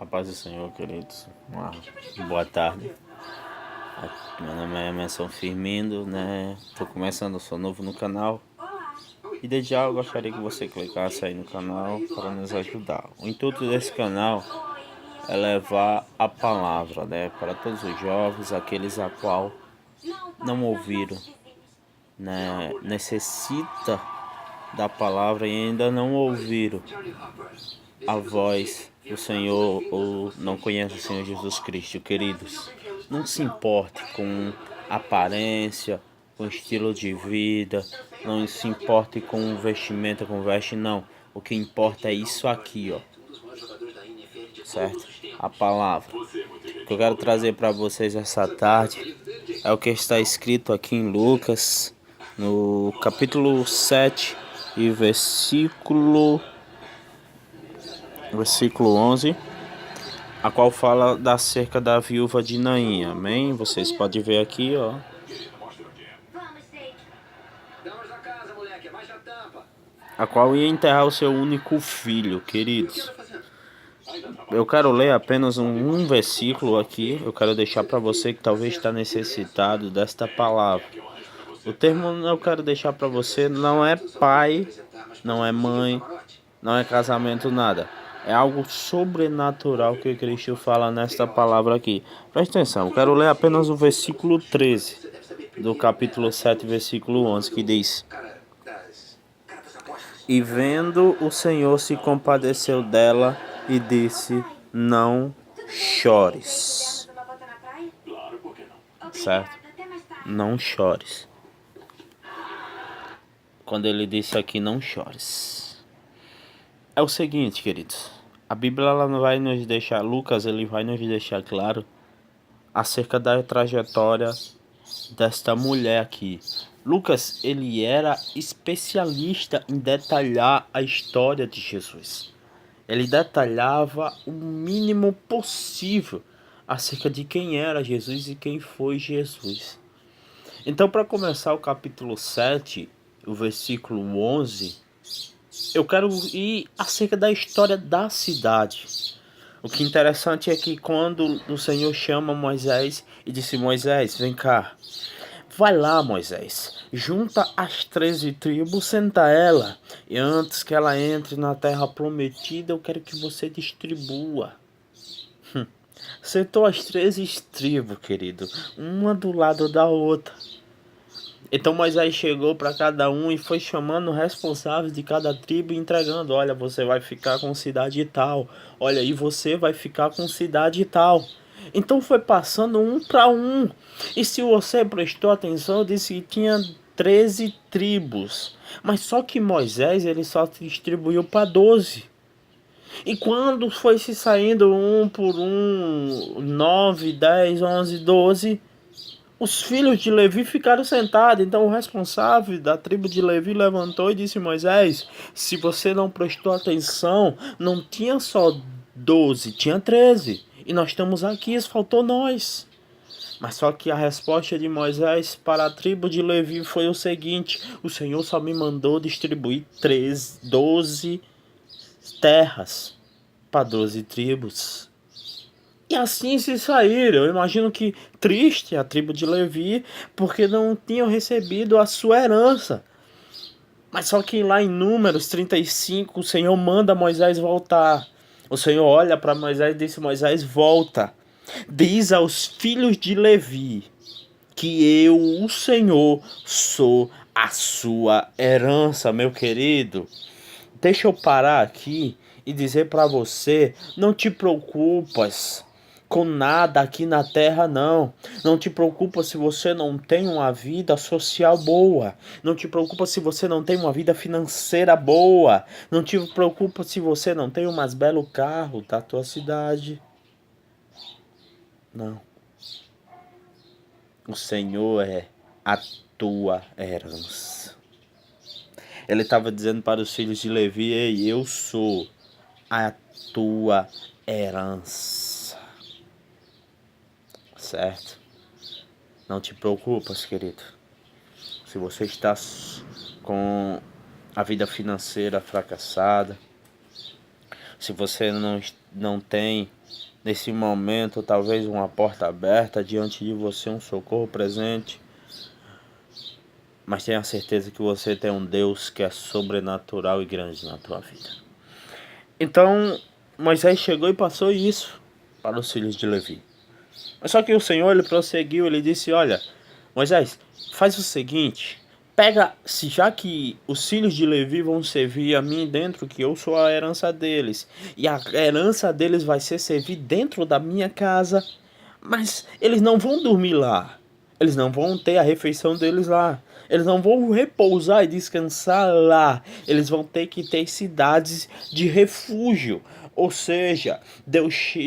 A paz do Senhor, queridos. Boa tarde. Meu nome é Emerson Firmino, né? Tô começando, sou novo no canal. E desde já eu gostaria que você clicasse aí no canal para nos ajudar. O intuito desse canal é levar a palavra, né? Para todos os jovens, aqueles a qual não ouviram, né? Necessita da palavra e ainda não ouviram a voz do Senhor ou não conhece o Senhor Jesus Cristo. Queridos, não se importe com aparência, com estilo de vida, não se importe com vestimenta, com veste, não. O que importa é isso aqui, ó. Certo? A palavra. O que eu quero trazer para vocês essa tarde é o que está escrito aqui em Lucas, no capítulo 7 e versículo 11, a qual fala da cerca da viúva de Naim, amém? Vocês podem ver aqui, ó. A qual ia enterrar o seu único filho, queridos. Eu quero ler apenas um versículo aqui. Eu quero deixar para você que talvez está necessitado desta palavra. O termo eu quero deixar para você não é pai, não é mãe, não é casamento, nada. É algo sobrenatural que Cristo fala nesta palavra aqui. Presta atenção, eu quero ler apenas o versículo 13 do capítulo 7, versículo 11, que diz: E vendo o Senhor se compadeceu dela e disse: Não chores. Certo? Não chores. Quando ele disse aqui, não chores. É o seguinte, queridos. A Bíblia ela não vai nos deixar, Lucas ele vai nos deixar claro acerca da trajetória desta mulher aqui. Lucas ele era especialista em detalhar a história de Jesus. Ele detalhava o mínimo possível acerca de quem era Jesus e quem foi Jesus. Então, para começar o capítulo 7, o versículo 11, eu quero ir acerca da história da cidade. O que é interessante é que quando o Senhor chama Moisés e disse: Moisés, vem cá. Vai lá, Moisés, junta as 13 tribos, senta ela, e antes que ela entre na terra prometida, eu quero que você distribua. Sentou as 13 tribos, querido, uma do lado da outra. Então Moisés chegou para cada um e foi chamando o responsável de cada tribo e entregando: olha, você vai ficar com cidade tal, olha, e você vai ficar com cidade tal. Então foi passando um para um. E se você prestou atenção, disse que tinha 13 tribos. Mas só que Moisés ele só distribuiu para 12. E quando foi se saindo um por um, 9, 10, 11, 12, os filhos de Levi ficaram sentados. Então o responsável da tribo de Levi levantou e disse: Moisés, se você não prestou atenção, não tinha só 12, tinha 13. E nós estamos aqui, faltou nós. Mas só que a resposta de Moisés para a tribo de Levi foi o seguinte: o Senhor só me mandou distribuir 12 terras para 12 tribos. E assim se saíram. Eu imagino que triste a tribo de Levi, porque não tinham recebido a sua herança. Mas só que lá em Números 35, o Senhor manda Moisés voltar. O Senhor olha para Moisés e diz: Moisés, volta. Diz aos filhos de Levi que eu, o Senhor, sou a sua herança, meu querido. Deixa eu parar aqui e dizer para você: não te preocupas com nada aqui na terra, não. Não te preocupa se você não tem uma vida social boa. Não te preocupa se você não tem uma vida financeira boa. Não te preocupa se você não tem um mais belo carro da tua cidade. Não. O Senhor é a tua herança. Ele estava dizendo para os filhos de Levi: ei, eu sou a tua herança. Certo? Não te preocupas, querido. Se você está com a vida financeira fracassada, Se você não tem, nesse momento, talvez uma porta aberta diante de você, um socorro presente, mas tenha certeza que você tem um Deus que é sobrenatural e grande na tua vida. Então, Moisés chegou e passou isso para os filhos de Levi. Mas só que o Senhor, ele prosseguiu, ele disse, olha, Moisés, faz o seguinte, pega, se já que os filhos de Levi vão servir a mim dentro, que eu sou a herança deles, e a herança deles vai ser servir dentro da minha casa, mas eles não vão dormir lá, eles não vão ter a refeição deles lá, eles não vão repousar e descansar lá, eles vão ter que ter cidades de refúgio. Ou seja,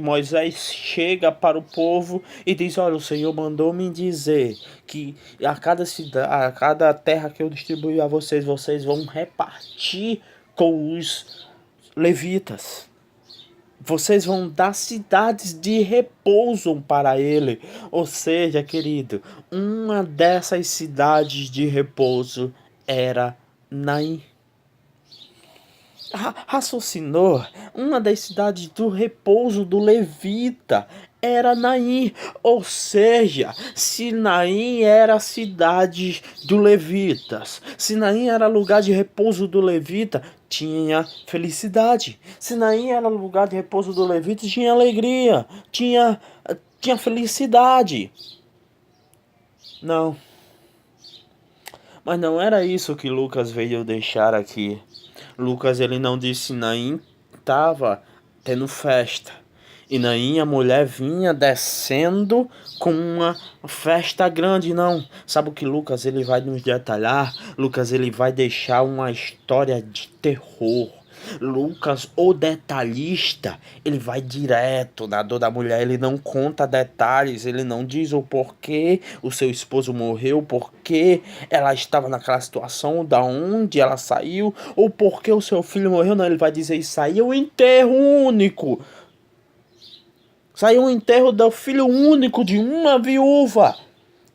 Moisés chega para o povo e diz, olha, o Senhor mandou me dizer que a cada cidade, a cada terra que eu distribuí a vocês, vocês vão repartir com os levitas. Vocês vão dar cidades de repouso para ele. Ou seja, querido, uma dessas cidades de repouso era Naim. Raciocinou, uma das cidades do repouso do levita era Naim, ou seja, se Naim era a cidade dos levitas, se Naim era lugar de repouso do levita, tinha felicidade. Se Naim era lugar de repouso do levita, tinha alegria, tinha felicidade. Não, mas não era isso que Lucas veio deixar aqui. Lucas, ele não disse Naim estava tendo festa. E Naim, a mulher, vinha descendo com uma festa grande, não. Sabe o que Lucas ele vai nos detalhar? Lucas ele vai deixar uma história de terror. Lucas, o detalhista, ele vai direto na dor da mulher, ele não conta detalhes, ele não diz o porquê o seu esposo morreu, porquê ela estava naquela situação, da onde ela saiu, ou porquê o seu filho morreu, não, ele vai dizer, isso aí é um enterro único. Saiu um enterro do filho único de uma viúva.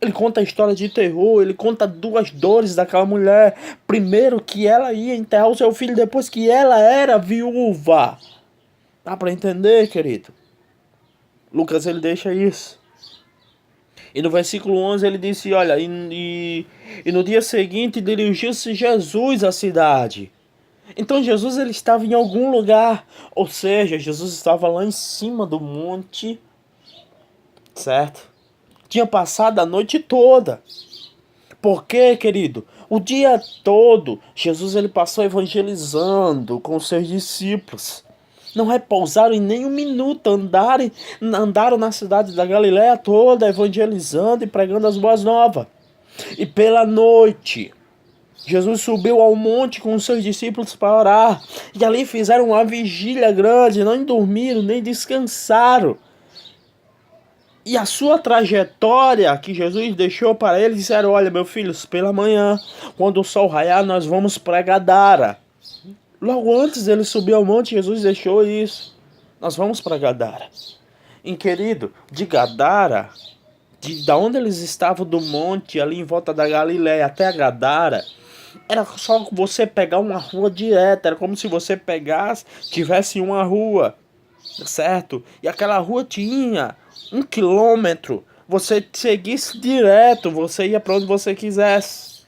Ele conta a história de terror, ele conta duas dores daquela mulher. Primeiro que ela ia enterrar o seu filho, depois que ela era viúva. Dá para entender, querido? Lucas, ele deixa isso. E no versículo 11 ele disse, olha, e no dia seguinte dirigiu-se Jesus à cidade. Então Jesus ele estava em algum lugar, ou seja, Jesus estava lá em cima do monte, certo? Tinha passado a noite toda. Por quê, querido? O dia todo, Jesus ele passou evangelizando com os seus discípulos. Não repousaram em nenhum minuto, andaram na cidade da Galileia toda, evangelizando e pregando as boas novas. E pela noite, Jesus subiu ao monte com os seus discípulos para orar. E ali fizeram uma vigília grande, não dormiram, nem descansaram. E a sua trajetória que Jesus deixou para eles, disseram, olha, meus filhos, pela manhã, quando o sol raiar, nós vamos para Gadara. Logo antes ele subir ao monte, Jesus deixou isso. Nós vamos para Gadara. E querido, de Gadara, da onde eles estavam do monte, ali em volta da Galileia até a Gadara, era só você pegar uma rua direta, era como se você tivesse uma rua, certo? E aquela rua tinha 1 quilômetro, você seguisse direto, você ia para onde você quisesse.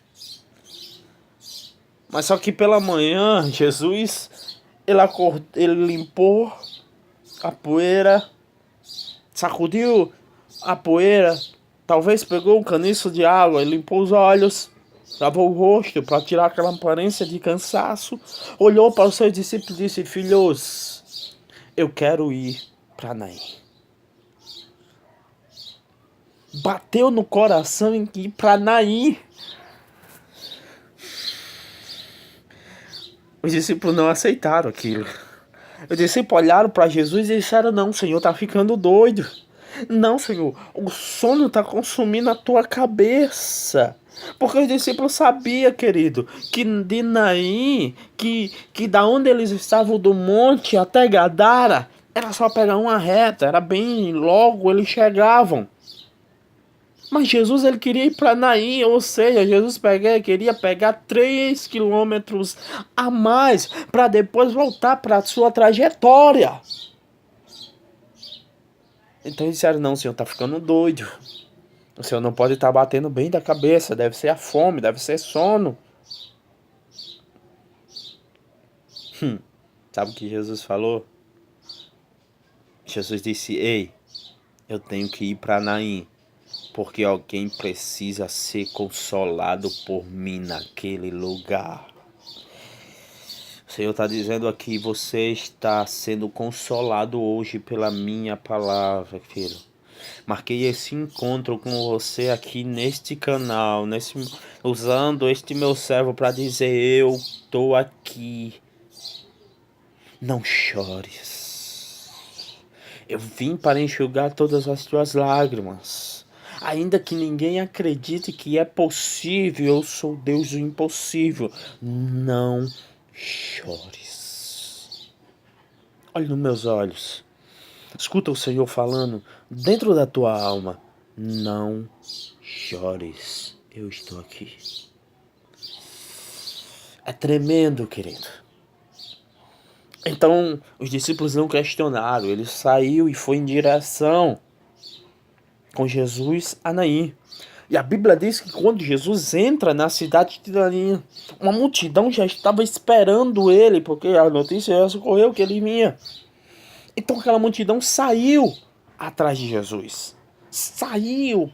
Mas só que pela manhã, Jesus, ele limpou a poeira, sacudiu a poeira, talvez pegou um caniço de água, limpou os olhos, lavou o rosto para tirar aquela aparência de cansaço, olhou para os seus discípulos e disse, filhos, eu quero ir para Naim. Bateu no coração em ir para Naim. Os discípulos não aceitaram aquilo. Os discípulos olharam para Jesus e disseram, não, Senhor, tá ficando doido. Não, Senhor, o sono tá consumindo a tua cabeça. Porque os discípulos sabiam, querido, que de Naim, que da onde eles estavam do monte até Gadara, era só pegar uma reta, era bem logo eles chegavam. Mas Jesus ele queria ir para Naim, ou seja, Jesus queria pegar 3 quilômetros a mais para depois voltar para a sua trajetória. Então eles disseram, não, o senhor está ficando doido. O senhor não pode estar batendo bem da cabeça, deve ser a fome, deve ser sono. Sabe o que Jesus falou? Jesus disse, ei, eu tenho que ir para Naim, porque alguém precisa ser consolado por mim naquele lugar. O Senhor está dizendo aqui, você está sendo consolado hoje pela minha palavra, filho. Marquei esse encontro com você aqui neste canal, usando este meu servo para dizer, eu estou aqui. Não chores. Eu vim para enxugar todas as tuas lágrimas. Ainda que ninguém acredite que é possível, eu sou Deus do impossível. Não chores. Olhe nos meus olhos. Escuta o Senhor falando dentro da tua alma. Não chores. Eu estou aqui. É tremendo, querido. Então, os discípulos não questionaram. Ele saiu e foi em direção com Jesus a Naim. E a Bíblia diz que quando Jesus entra na cidade de Naim, uma multidão já estava esperando ele, porque a notícia já correu que ele vinha. Então aquela multidão saiu atrás de Jesus. Saiu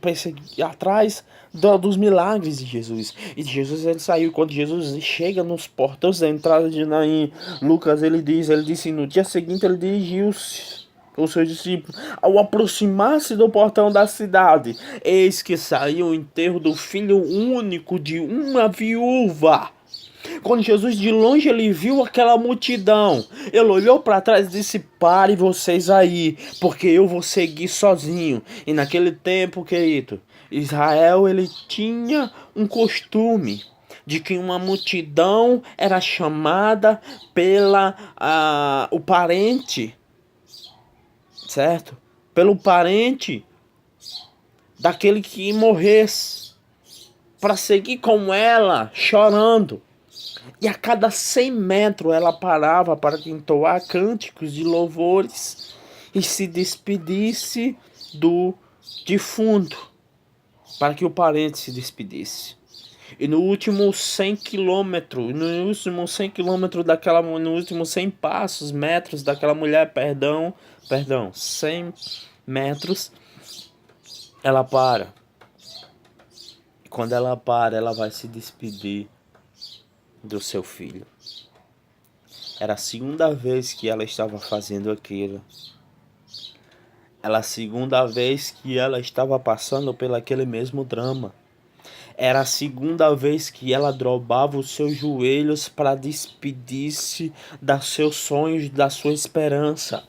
atrás dos milagres de Jesus. E Jesus ele saiu. Quando Jesus chega nos portões da entrada de Naim, Lucas ele disse, no dia seguinte ele dirigiu-se os seus discípulos. Ao aproximar-se do portão da cidade, eis que saiu o enterro do filho único de uma viúva. Quando Jesus de longe ele viu aquela multidão, ele olhou para trás e disse, pare vocês aí, porque eu vou seguir sozinho. E naquele tempo, querido, Israel ele tinha um costume de que uma multidão era chamada o parente, certo? Pelo parente daquele que morresse, para seguir com ela, chorando. E a cada 100 metros ela parava para entoar cânticos de louvores e se despedisse do defunto, para que o parente se despedisse. E no último 100 quilômetros, no último 100 passos, metros daquela mulher, 100 metros, ela para. E quando ela para, ela vai se despedir do seu filho. Era a segunda vez que ela estava fazendo aquilo. Era a segunda vez que ela estava passando por aquele mesmo drama. Era a segunda vez que ela dobrava os seus joelhos para despedir-se dos seus sonhos, da sua esperança.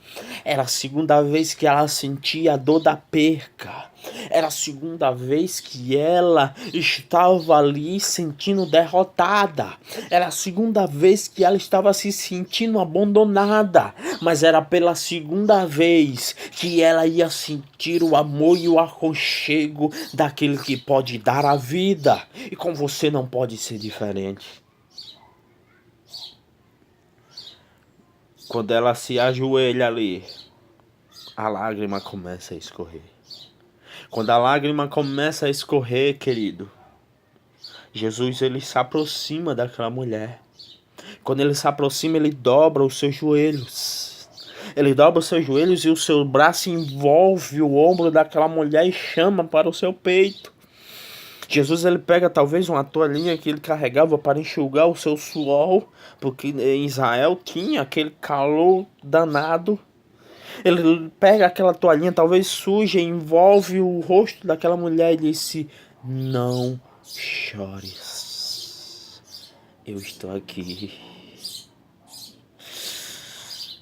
Era a segunda vez que ela sentia a dor da perca. Era a segunda vez que ela estava ali sentindo derrotada. Era a segunda vez que ela estava se sentindo abandonada. Mas era pela segunda vez que ela ia sentir o amor e o aconchego daquele que pode dar a vida. E com você não pode ser diferente. Quando ela se ajoelha ali, a lágrima começa a escorrer. Quando a lágrima começa a escorrer, querido, Jesus ele se aproxima daquela mulher. Quando ele se aproxima, ele dobra os seus joelhos. Ele dobra os seus joelhos e o seu braço envolve o ombro daquela mulher e chama para o seu peito. Jesus ele pega talvez uma toalhinha que ele carregava para enxugar o seu suor, porque em Israel tinha aquele calor danado. Ele pega aquela toalhinha talvez suja, envolve o rosto daquela mulher e disse, não chores, eu estou aqui.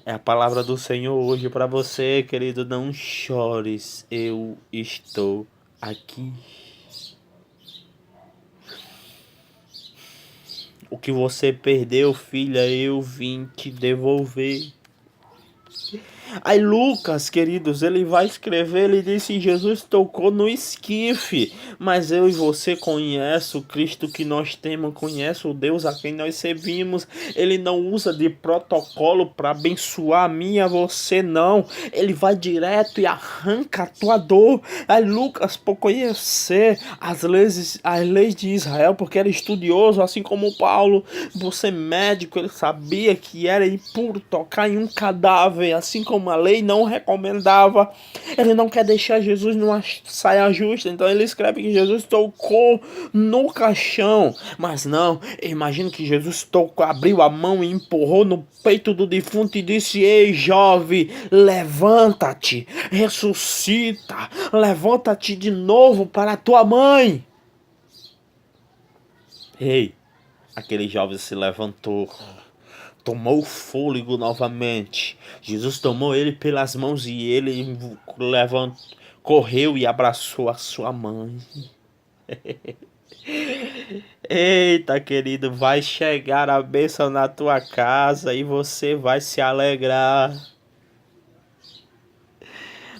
É a palavra do Senhor hoje para você, querido, não chores, eu estou aqui. O que você perdeu, filha, eu vim te devolver. Aí Lucas, queridos, ele vai escrever, ele disse: Jesus tocou no esquife, mas eu e você conhece o Cristo que nós temos, conhece o Deus a quem nós servimos. Ele não usa de protocolo para abençoar a mim e a você, não. Ele vai direto e arranca a tua dor. Aí Lucas, por conhecer as leis de Israel, porque era estudioso, assim como Paulo, por ser médico, ele sabia que era impuro tocar em um cadáver, assim como a lei não recomendava. Ele não quer deixar Jesus numa saia justa, então ele escreve que Jesus tocou no caixão. Mas não, imagino que Jesus tocou, abriu a mão e empurrou no peito do defunto e disse: ei, jovem, levanta-te, ressuscita, levanta-te de novo para a tua mãe. Ei, aquele jovem se levantou, tomou fôlego novamente. Jesus tomou ele pelas mãos e ele levantou, correu e abraçou a sua mãe. Eita, querido, vai chegar a bênção na tua casa e você vai se alegrar.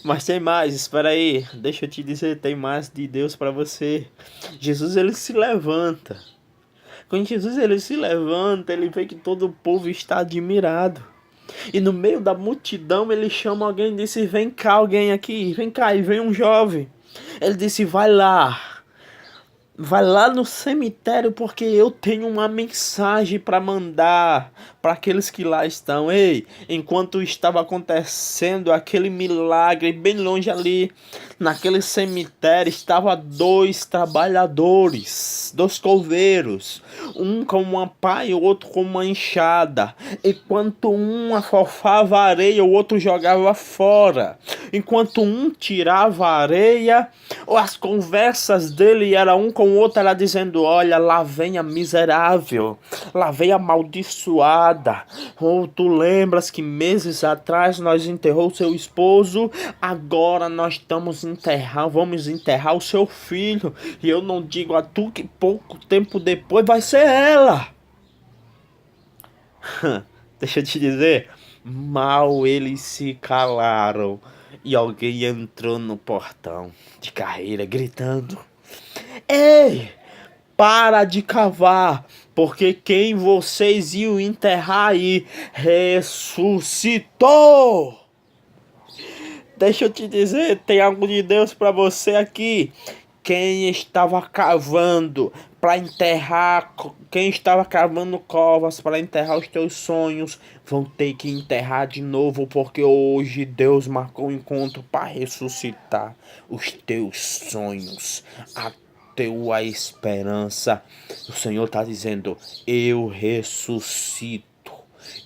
Mas tem mais, espera aí, deixa eu te dizer, tem mais de Deus para você. Jesus, ele se levanta. Quando Jesus ele se levanta, ele vê que todo o povo está admirado. E no meio da multidão ele chama alguém e disse: vem cá, alguém aqui, vem cá. E vem um jovem. Ele disse: vai lá no cemitério, porque eu tenho uma mensagem para mandar para aqueles que lá estão. Ei, enquanto estava acontecendo aquele milagre, bem longe ali, naquele cemitério, estava dois trabalhadores, dois coveiros, um com uma pá e o outro com uma enxada. Enquanto um afofava a areia, o outro jogava fora. Enquanto um tirava a areia, as conversas dele era um com o outro, era dizendo: olha, lá vem a miserável, lá vem a amaldiçoada. Ou tu lembras que meses atrás nós enterrou seu esposo, agora nós vamos enterrar o seu filho. E eu não digo a tu que pouco tempo depois vai ser ela. Deixa eu te dizer, mal eles se calaram e alguém entrou no portão de carreira gritando: ei, para de cavar, porque quem vocês iam enterrar aí ressuscitou. Deixa eu te dizer, tem algo de Deus para você aqui. Quem estava cavando para enterrar, quem estava cavando covas para enterrar os teus sonhos, vão ter que enterrar de novo, porque hoje Deus marcou um encontro para ressuscitar os teus sonhos, a tua esperança. O Senhor está dizendo: eu ressuscito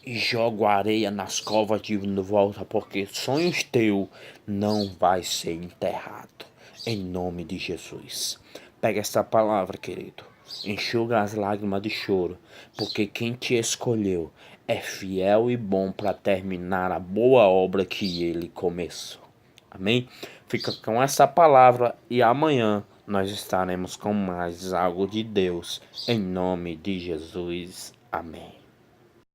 e jogo areia nas covas de volta, porque sonhos teus não vai ser enterrado. Em nome de Jesus. Pega essa palavra, querido. Enxuga as lágrimas de choro, porque quem te escolheu é fiel e bom para terminar a boa obra que ele começou. Amém? Fica com essa palavra e amanhã nós estaremos com mais algo de Deus. Em nome de Jesus. Amém.